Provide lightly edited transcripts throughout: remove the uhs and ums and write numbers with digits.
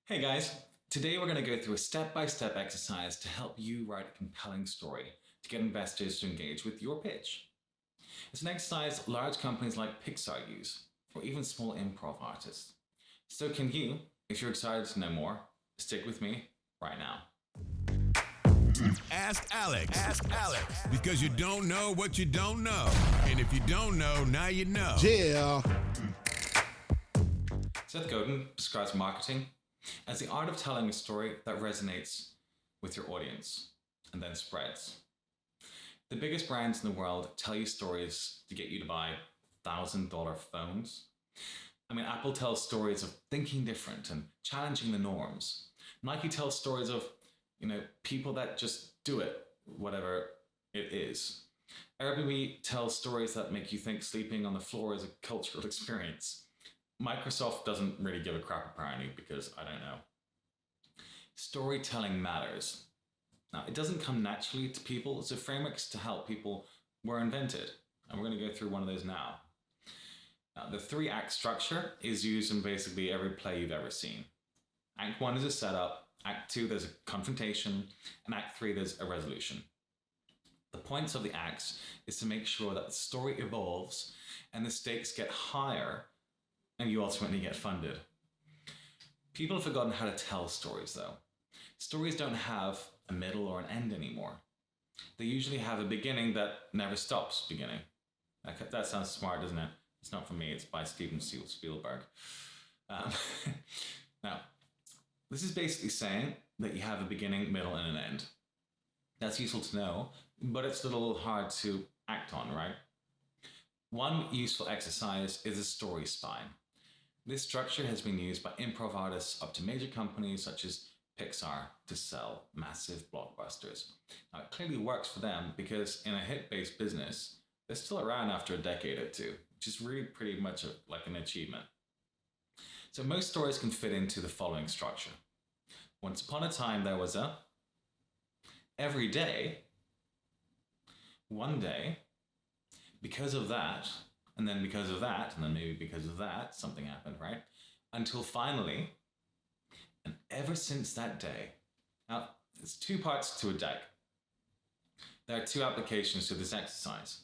Hey guys, today we're going to go through a step-by-step exercise to help you write a compelling story to get investors to engage with your pitch. It's an exercise large companies like Pixar use, or even small improv artists. So can you, if you're excited to know more, stick with me right now. Ask Alex. Ask Alex. Because you don't know what you don't know. And if you don't know, now you know. Yeah. Seth Godin describes marketing as the art of telling a story that resonates with your audience and then spreads. The biggest brands in the world tell you stories to get you to buy $1,000 phones. I mean, Apple tells stories of thinking different and challenging the norms. Nike tells stories of, people that just do it, whatever it is. Airbnb tells stories that make you think sleeping on the floor is a cultural experience. Microsoft doesn't really give a crap apparently because I don't know. Storytelling matters. Now, it doesn't come naturally to people, so frameworks to help people were invented. And we're going to go through one of those now. Now, the 3-act structure is used in basically every play you've ever seen. Act 1 is a setup, Act 2 there's a confrontation, and Act 3 there's a resolution. The points of the acts is to make sure that the story evolves and the stakes get higher and you ultimately get funded. People have forgotten how to tell stories though. Stories don't have a middle or an end anymore. They usually have a beginning that never stops beginning. That sounds smart, doesn't it? It's not from me, it's by Steven Spielberg. Now, this is basically saying that you have a beginning, middle, and an end. That's useful to know, but it's a little hard to act on, right? One useful exercise is a story spine. This structure has been used by improv artists up to major companies such as Pixar to sell massive blockbusters. Now, it clearly works for them because in a hit-based business, they're still around after a decade or two, which is really pretty much like an achievement. So most stories can fit into the following structure. Once upon a time, there was a every day, one day, because of that, and then because of that, and then maybe because of that, something happened, right? Until finally, and ever since that day. Now, there's 2 parts to a deck. There are 2 applications to this exercise.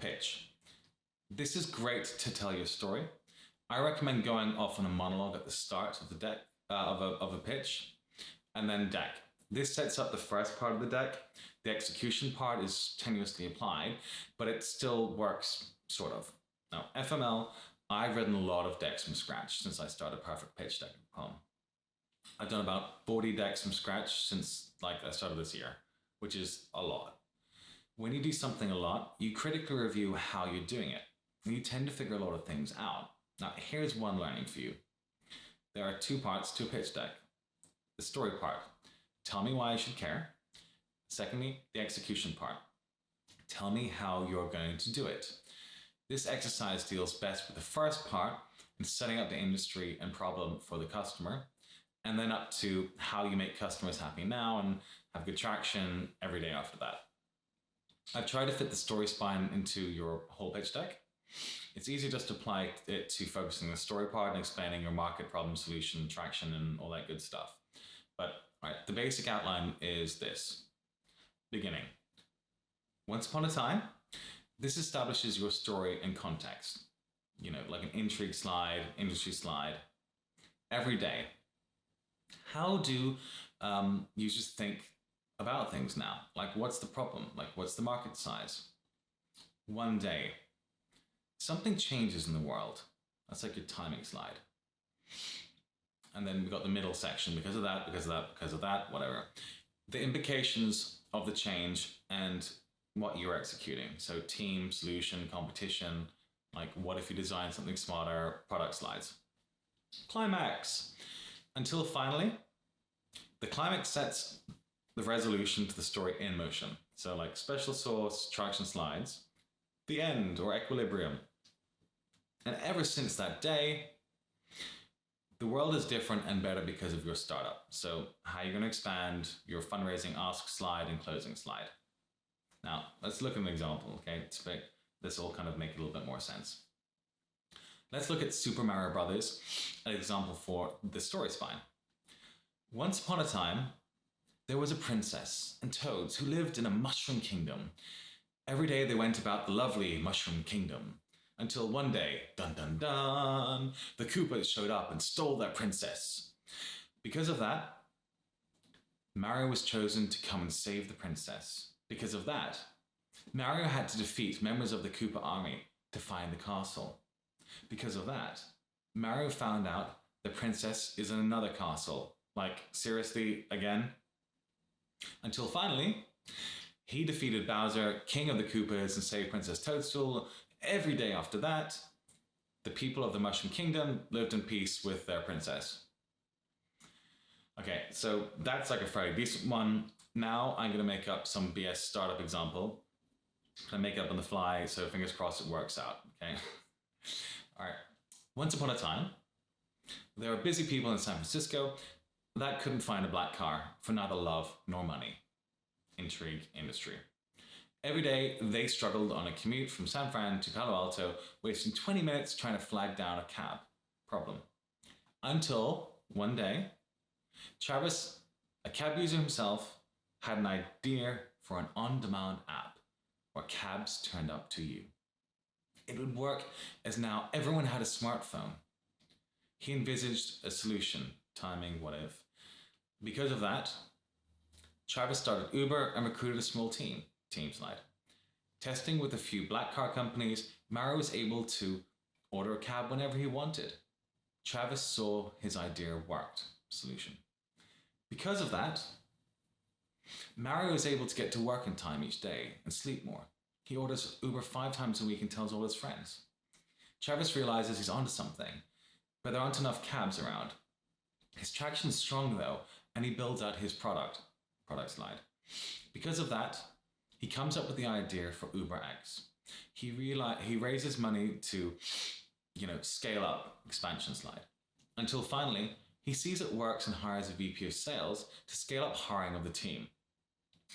Pitch. This is great to tell your story. I recommend going off on a monologue at the start of the deck, of a pitch, and then deck. This sets up the first part of the deck. The execution part is tenuously applied, but it still works, sort of. Now, FML, I've written a lot of decks from scratch since I started Perfect Pitch Deck at home. I've done about 40 decks from scratch since I started this year, which is a lot. When you do something a lot, you critically review how you're doing it, and you tend to figure a lot of things out. Now, here's one learning for you. There are 2 parts to a pitch deck. The story part. Tell me why I should care. Secondly, the execution part. Tell me how you're going to do it. This exercise deals best with the first part in setting up the industry and problem for the customer, and then up to how you make customers happy now and have good traction every day after that. I've tried to fit the story spine into your whole pitch deck. It's easy just to apply it to focusing on the story part and explaining your market, problem, solution, traction, and all that good stuff. But the basic outline is this. Beginning. Once upon a time, this establishes your story and context. Like an intrigue slide, industry slide. Every day. How do users think about things now? What's the problem? What's the market size? One day. Something changes in the world. That's like your timing slide. And then we've got the middle section, because of that, because of that, because of that, whatever. The implications of the change and what you're executing. So team, solution, competition, what if you design something smarter, product slides. Climax. Until finally, the climax sets the resolution to the story in motion. So special source, traction slides, the end or equilibrium. And ever since that day, the world is different and better because of your startup. So how are you going to expand your fundraising ask slide and closing slide? Now, let's look at an example, okay? This will kind of make a little bit more sense. Let's look at Super Mario Brothers, an example for the story spine. Once upon a time, there was a princess and toads who lived in a mushroom kingdom. Every day they went about the lovely mushroom kingdom, until one day, dun dun dun, the Koopas showed up and stole their princess. Because of that, Mario was chosen to come and save the princess. Because of that, Mario had to defeat members of the Koopa army to find the castle. Because of that, Mario found out the princess is in another castle. Like, seriously, again? Until finally, he defeated Bowser, king of the Koopas, and saved Princess Toadstool. Every day after that, the people of the Mushroom Kingdom lived in peace with their princess. Okay, so that's like a fairly decent one. Now I'm going to make up some BS startup example. I make it up on the fly, so fingers crossed it works out, okay? All right. Once upon a time, there were busy people in San Francisco that couldn't find a black car for neither love nor money. Intrigue industry. Every day, they struggled on a commute from San Fran to Palo Alto, wasting 20 minutes trying to flag down a cab. Problem. Until one day, Travis, a cab user himself, had an idea for an on-demand app where cabs turned up to you. It would work as now everyone had a smartphone. He envisaged a solution, timing, what if. Because of that, Travis started Uber and recruited a small team slide. Testing with a few black car companies, Mario was able to order a cab whenever he wanted. Travis saw his idea worked, solution. Because of that, Mario is able to get to work in time each day and sleep more. He orders Uber 5 times a week and tells all his friends. Travis realizes he's onto something, but there aren't enough cabs around. His traction is strong though, and he builds out his product slide. Because of that, he comes up with the idea for UberX. He raises money to, scale up, expansion slide. Until finally, he sees it works and hires a VP of sales to scale up hiring of the team.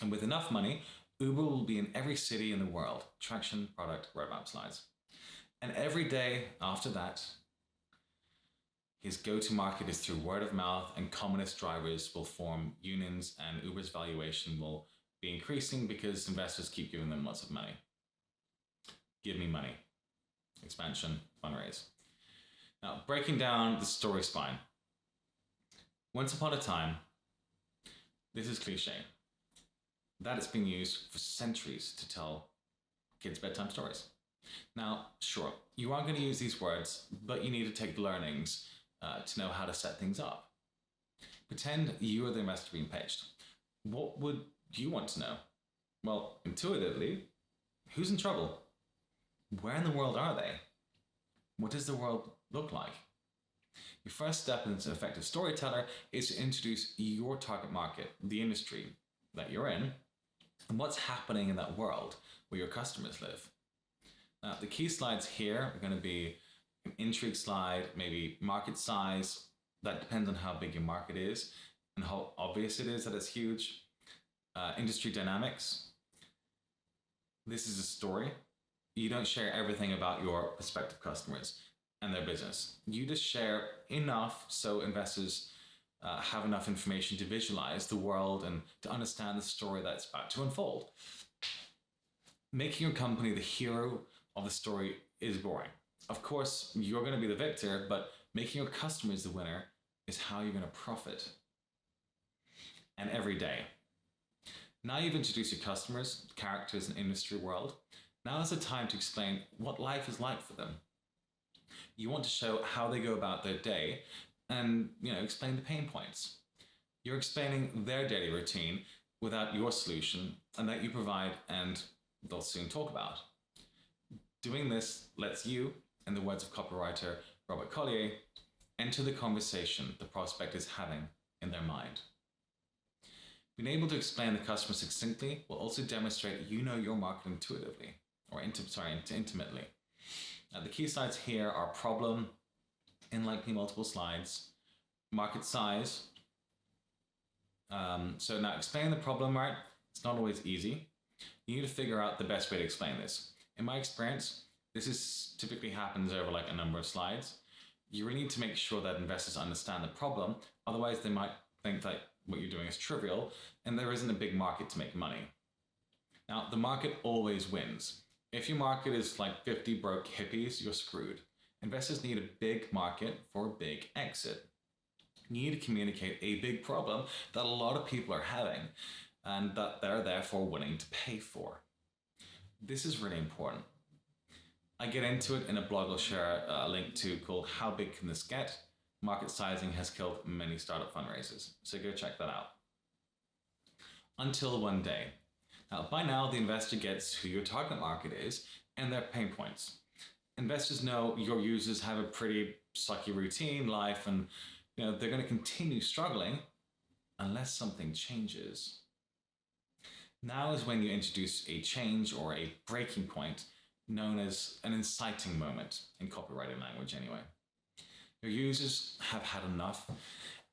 And with enough money, Uber will be in every city in the world. Traction, product, roadmap slides. And every day after that, his go-to-market is through word of mouth, and communist drivers will form unions, and Uber's valuation will be increasing because investors keep giving them lots of money. Give me money. Expansion, fundraise. Now, breaking down the story spine. Once upon a time, this is cliche, that it's been used for centuries to tell kids bedtime stories. Now, sure, you are going to use these words, but you need to take the learnings to know how to set things up. Pretend you are the investor being pitched. What would you want to know? Well, intuitively, who's in trouble? Where in the world are they? What does the world look like? Your first step as an effective storyteller is to introduce your target market, the industry that you're in, and what's happening in that world where your customers live. Now, the key slides here are going to be an intrigue slide, maybe market size. That depends on how big your market is and how obvious it is that it's huge. Industry dynamics. This is a story. You don't share everything about your prospective customers and their business. You just share enough so investors have enough information to visualize the world and to understand the story that's about to unfold. Making your company the hero of the story is boring. Of course, you're going to be the victor, but making your customers the winner is how you're going to profit. And every day. Now you've introduced your customers, characters, and industry world. Now is the time to explain what life is like for them. You want to show how they go about their day and, explain the pain points. You're explaining their daily routine without your solution and that you provide and they'll soon talk about. Doing this lets you, in the words of copywriter Robert Collier, enter the conversation the prospect is having in their mind. Being able to explain the customer succinctly will also demonstrate you know your market intuitively, or intimately. Now, the key slides here are problem, in likely multiple slides, market size. So now explain the problem, right? It's not always easy. You need to figure out the best way to explain this. In my experience, Typically happens over like a number of slides. You really need to make sure that investors understand the problem. Otherwise, they might think that what you're doing is trivial and there isn't a big market to make money. Now, the market always wins. If your market is like 50 broke hippies, you're screwed. Investors need a big market for a big exit. You need to communicate a big problem that a lot of people are having and that they're therefore willing to pay for. This is really important. I get into it in a blog I'll share a link to called How Big Can This Get? Market Sizing Has Killed Many Startup Fundraisers. So go check that out. Until one day. Now, by now, the investor gets who your target market is and their pain points. Investors know your users have a pretty sucky routine, life, and they're going to continue struggling unless something changes. Now is when you introduce a change or a breaking point known as an inciting moment in copywriting language anyway. Your users have had enough and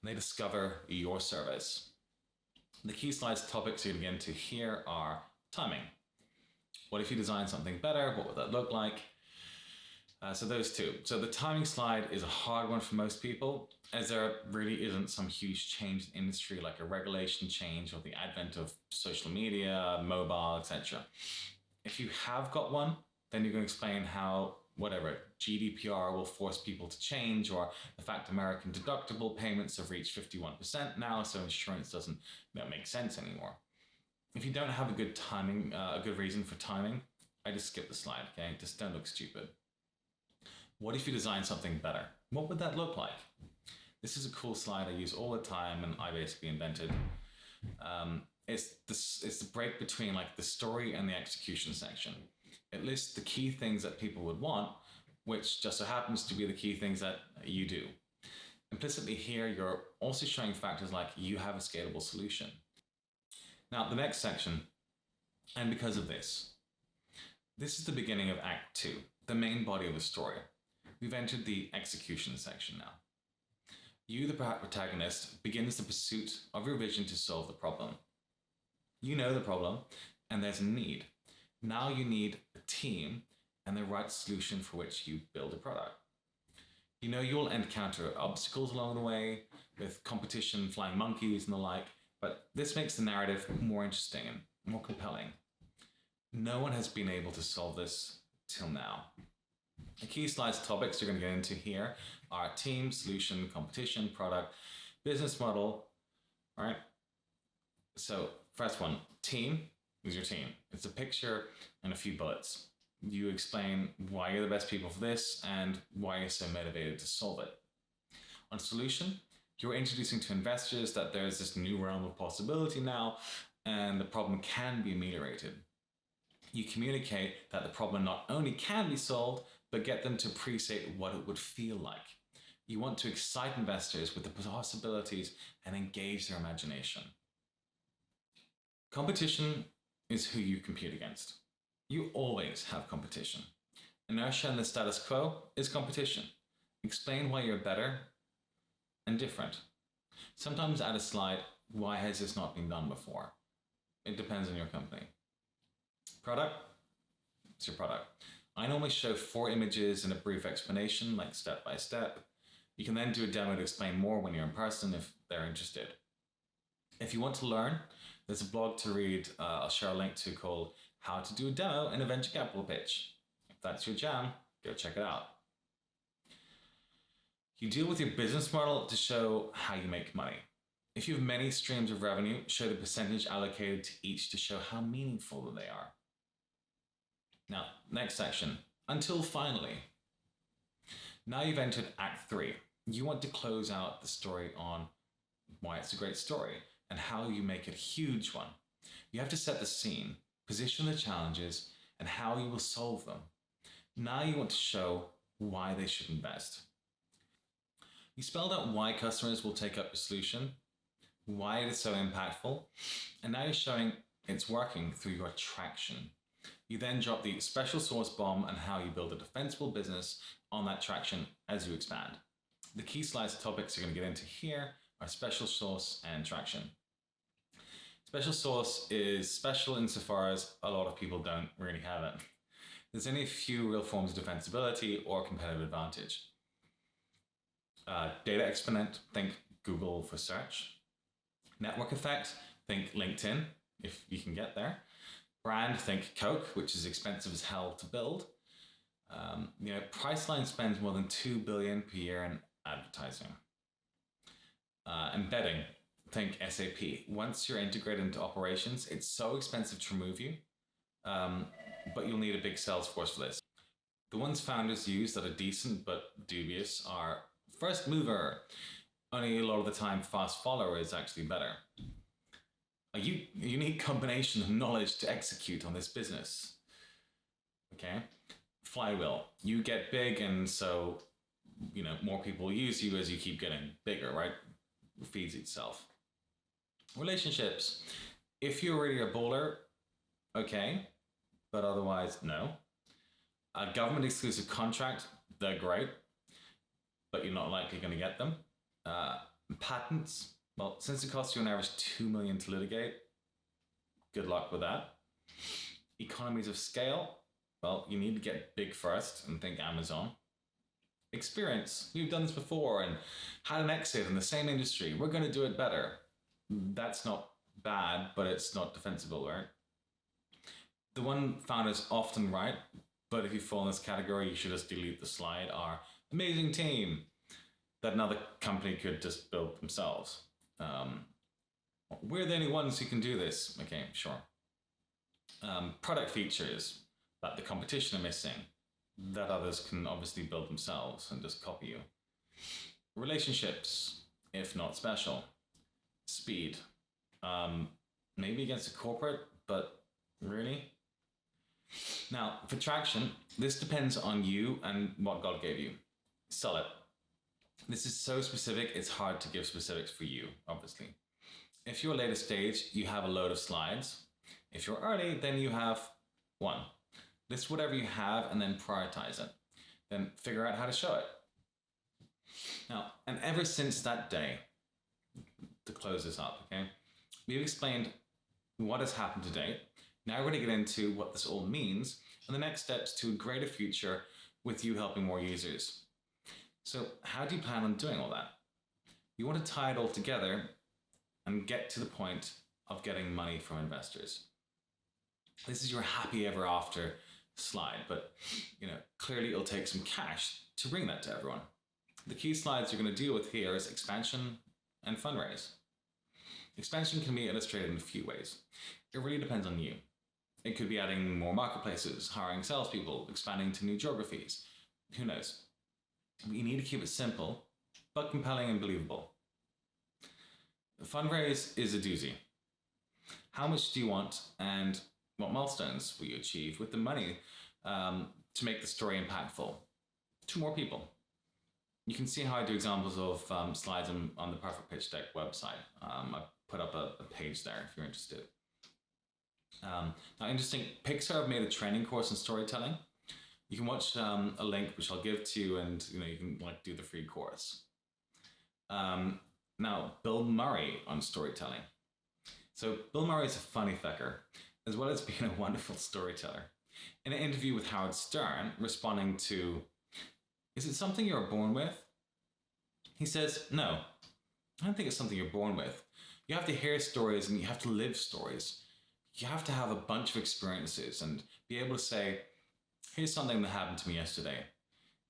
they discover your service. The key slides topics you're going to get into here are timing. What if you design something better? What would that look like? So those two. So the timing slide is a hard one for most people, as there really isn't some huge change in industry like a regulation change or the advent of social media, mobile, etc. If you have got one, then you're going to explain how GDPR will force people to change, or the fact American deductible payments have reached 51% now, so insurance doesn't make sense anymore. If you don't have a good timing, a good reason for timing, I just skip the slide, okay? Just don't look stupid. What if you design something better? What would that look like? This is a cool slide I use all the time and I basically invented. It's the break between like the story and the execution section. It lists the key things that people would want, which just so happens to be the key things that you do. Implicitly here, you're also showing factors like you have a scalable solution. Now, the next section, and because of this is the beginning of Act 2, the main body of the story. We've entered the execution section now. You, the protagonist, begins the pursuit of your vision to solve the problem. You know the problem, and there's a need. Now you need a team and the right solution for which you build a product. You know you'll encounter obstacles along the way with competition, flying monkeys and the like, but this makes the narrative more interesting and more compelling. No one has been able to solve this till now. The key slides topics you're going to get into here are team, solution, competition, product, business model. All right. So first one, team. Who's your team? It's a picture and a few bullets. You explain why you're the best people for this and why you're so motivated to solve it. On solution, you're introducing to investors that there's this new realm of possibility now and the problem can be ameliorated. You communicate that the problem not only can be solved, but get them to appreciate what it would feel like. You want to excite investors with the possibilities and engage their imagination. Competition is who you compete against. You always have competition. Inertia and the status quo is competition. Explain why you're better and different. Sometimes add a slide, why has this not been done before? It depends on your company. Product, it's your product. I normally show 4 images and a brief explanation, like step by step. You can then do a demo to explain more when you're in person if they're interested. If you want to learn, there's a blog to read, I'll share a link to called How to Do a Demo in a Venture Capital Pitch. If that's your jam, go check it out. You deal with your business model to show how you make money. If you have many streams of revenue, show the percentage allocated to each to show how meaningful they are. Now, next section, until finally. Now you've entered Act 3. You want to close out the story on why it's a great story and how you make it a huge one. You have to set the scene, position the challenges, and how you will solve them. Now you want to show why they should invest. You spelled out why customers will take up your solution, why it is so impactful, and now you're showing it's working through your traction. You then drop the special sauce bomb on how you build a defensible business on that traction as you expand. The key slides topics you're going to get into here are special sauce and traction. Special sauce is special insofar as a lot of people don't really have it. There's only a few real forms of defensibility or competitive advantage. Data exponent, think Google for search. Network effect, think LinkedIn, if you can get there. Brand, think Coke, which is expensive as hell to build. Priceline spends more than $2 billion per year in advertising. Embedding, think SAP. Once you're integrated into operations, it's so expensive to remove you, but you'll need a big sales force for this. The ones founders use that are decent but dubious are first mover. Only a lot of the time, fast follower is actually better. A unique combination of knowledge to execute on this business. Okay, flywheel. You get big, and so more people use you as you keep getting bigger, right? It feeds itself. Relationships. If you're already a bowler, okay, but otherwise, no. A government exclusive contract, they're great, but you're not likely going to get them. Patents. Well, since it costs you on average $2 million to litigate, good luck with that. Economies of scale. Well, you need to get big first and think Amazon. Experience. We've done this before and had an exit in the same industry. We're going to do it better. That's not bad, but it's not defensible, right? The one founder's often right, but if you fall in this category, you should just delete the slide, are amazing team that another company could just build themselves. We're the only ones who can do this. Okay, sure. Product features that the competition are missing, that others can obviously build themselves and just copy you. Relationships, if not special. Speed. Maybe against a corporate, but really? Now, for traction, this depends on you and what God gave you. Sell it. This is so specific, it's hard to give specifics for you, obviously. If you're later stage, you have a load of slides. If you're early, then you have one. List whatever you have and then prioritize it. Then figure out how to show it. Now, and ever since that day, to close this up, okay, we've explained what has happened to date. Now we're going to get into what this all means and the next steps to a greater future with you helping more users. So how do you plan on doing all that? You want to tie it all together and get to the point of getting money from investors. This is your happy ever after slide, but clearly it'll take some cash to bring that to everyone. The key slides you're going to deal with here is expansion and fundraise. Expansion can be illustrated in a few ways. It really depends on you. It could be adding more marketplaces, hiring salespeople, expanding to new geographies. Who knows? You need to keep it simple, but compelling and believable. Fundraise is a doozy. How much do you want and what milestones will you achieve with the money to make the story impactful to more people? You can see how I do examples of slides on the Perfect Pitch Deck website. I put up a page there if you're interested. Now, interesting, Pixar have made a training course in storytelling. You can watch a link which I'll give to you, and you can do the free course. Now, Bill Murray on storytelling. So Bill Murray is a funny fecker, as well as being a wonderful storyteller. In an interview with Howard Stern, responding to, "Is it something you're born with?" he says, "No, I don't think it's something you're born with. You have to hear stories and you have to live stories. You have to have a bunch of experiences and be able to say, here's something that happened to me yesterday.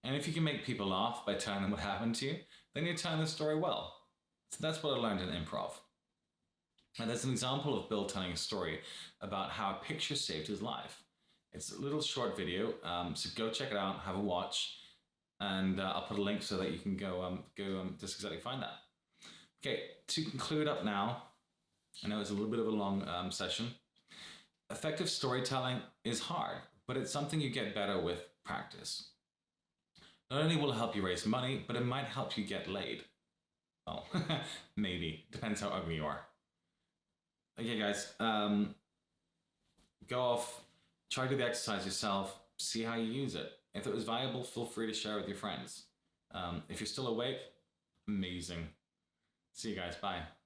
And if you can make people laugh by telling them what happened to you, then you're telling the story well." So that's what I learned in improv. And there's an example of Bill telling a story about how a picture saved his life. It's a little short video, so go check it out, have a watch, and I'll put a link so that you can go just exactly find that. Okay, to conclude up now, I know it's a little bit of a long session. Effective storytelling is hard, but it's something you get better with practice. Not only will it help you raise money, but it might help you get laid. Well, maybe. Depends how ugly you are. Okay, guys. Go off, try to do the exercise yourself, see how you use it. If it was valuable, feel free to share with your friends. If you're still awake, amazing. See you guys. Bye.